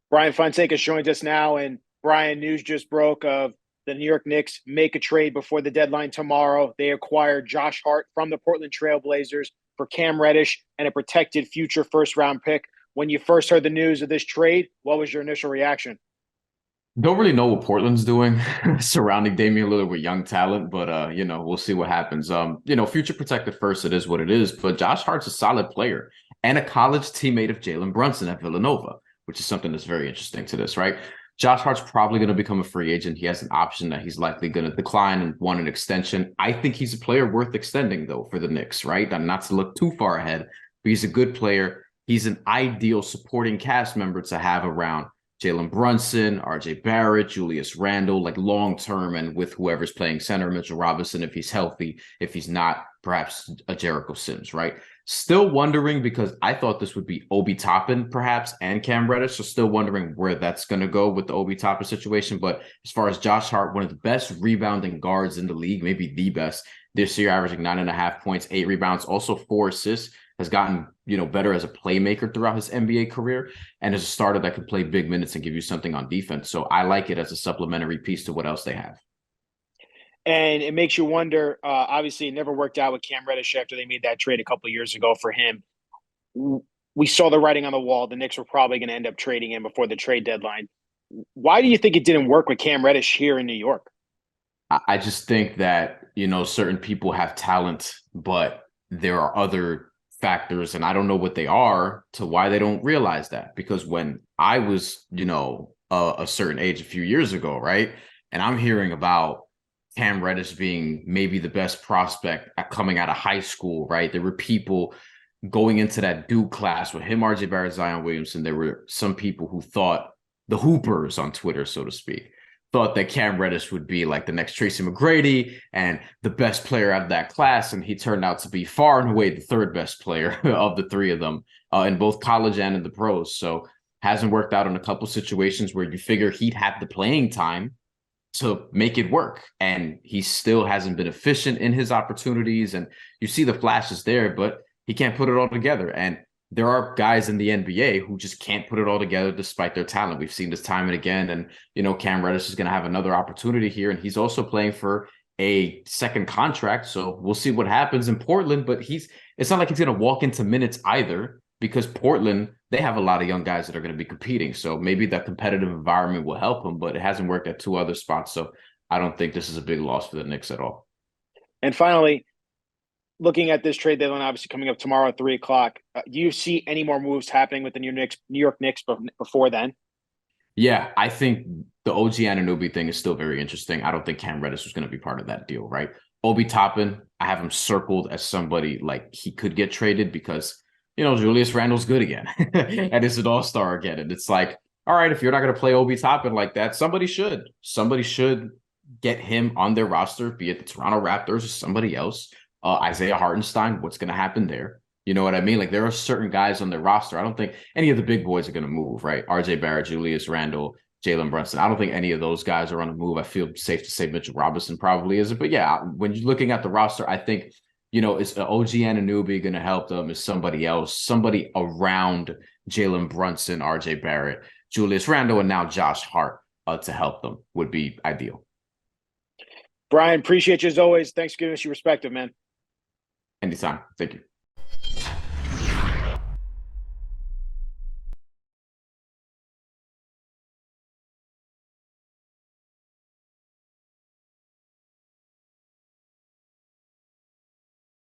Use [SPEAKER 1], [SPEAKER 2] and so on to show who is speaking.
[SPEAKER 1] Brian Fonseca joins us now, and Brian, news just broke of the New York Knicks make a trade before the deadline tomorrow. They acquired Josh Hart from the Portland Trail Blazers for Cam Reddish and a protected future first-round pick. When you first heard the news of this trade, what was your initial reaction?
[SPEAKER 2] Don't really know what Portland's doing surrounding Damian Lillard with young talent, but we'll see what happens. Future protected first, it is what it is. But Josh Hart's a solid player and a college teammate of Jalen Brunson at Villanova, which is something that's very interesting to this, right? Josh Hart's probably going to become a free agent. He has an option that he's likely going to decline and want an extension. I think he's a player worth extending, though, for the Knicks, right? And not to look too far ahead, but he's a good player. He's an ideal supporting cast member to have around Jalen Brunson, RJ Barrett, Julius Randle, like long term, and with whoever's playing center, Mitchell Robinson, if he's healthy, if he's not, perhaps a Jericho Sims, right? Still wondering because I thought this would be Obi Toppin, perhaps, and Cam Reddish. So still wondering where that's going to go with the Obi Toppin situation. But as far as Josh Hart, one of the best rebounding guards in the league, maybe the best this year, averaging 9.5 points, 8 rebounds, also 4 assists, has gotten better as a playmaker throughout his NBA career, and as a starter that can play big minutes and give you something on defense. So I like it as a supplementary piece to what else they have.
[SPEAKER 1] And it makes you wonder. Obviously, it never worked out with Cam Reddish after they made that trade a couple of years ago for him. We saw the writing on the wall. The Knicks were probably going to end up trading him before the trade deadline. Why do you think it didn't work with Cam Reddish here in New York?
[SPEAKER 2] I just think that, certain people have talent, but there are other factors, and I don't know what they are to why they don't realize that. Because when I was, a certain age a few years ago, right, and I'm hearing about Cam Reddish being maybe the best prospect coming out of high school, right? There were people going into that Duke class with him, RJ Barrett, Zion Williamson. There were some people who thought the Hoopers on Twitter, so to speak, thought that Cam Reddish would be like the next Tracy McGrady and the best player out of that class. And he turned out to be far and away the third best player of the three of them in both college and in the pros. So hasn't worked out in a couple situations where you figure he'd have the playing time to make it work. And he still hasn't been efficient in his opportunities. And you see the flashes there, but he can't put it all together. And there are guys in the NBA who just can't put it all together despite their talent. We've seen this time and again. And, Cam Reddish is going to have another opportunity here. And he's also playing for a second contract. So we'll see what happens in Portland. But it's not like he's going to walk into minutes either, because Portland, they have a lot of young guys that are going to be competing. So maybe that competitive environment will help him, but it hasn't worked at two other spots. So I don't think this is a big loss for the Knicks at all.
[SPEAKER 1] And finally, looking at this trade deadline, obviously coming up tomorrow at 3 o'clock, do you see any more moves happening with the New York Knicks before then?
[SPEAKER 2] Yeah, I think the OG Anunoby thing is still very interesting. I don't think Cam Reddish was going to be part of that deal, right? Obi Toppin, I have him circled as somebody like he could get traded because, Julius Randle's good again and is an all-star again. And it's like, all right, if you're not going to play Obi Toppin like that, somebody should. Somebody should get him on their roster, be it the Toronto Raptors or somebody else. Isaiah Hartenstein, what's going to happen there? You know what I mean? Like, there are certain guys on their roster. I don't think any of the big boys are going to move, right? RJ Barrett, Julius Randle, Jalen Brunson. I don't think any of those guys are on the move. I feel safe to say Mitchell Robinson probably isn't. But yeah, when you're looking at the roster, I think, is OG Anunoby going to help them? Is somebody else, somebody around Jalen Brunson, RJ Barrett, Julius Randle, and now Josh Hart to help them would be ideal.
[SPEAKER 1] Brian, appreciate you as always. Thanks for giving us your perspective, man.
[SPEAKER 2] Anytime. Thank you.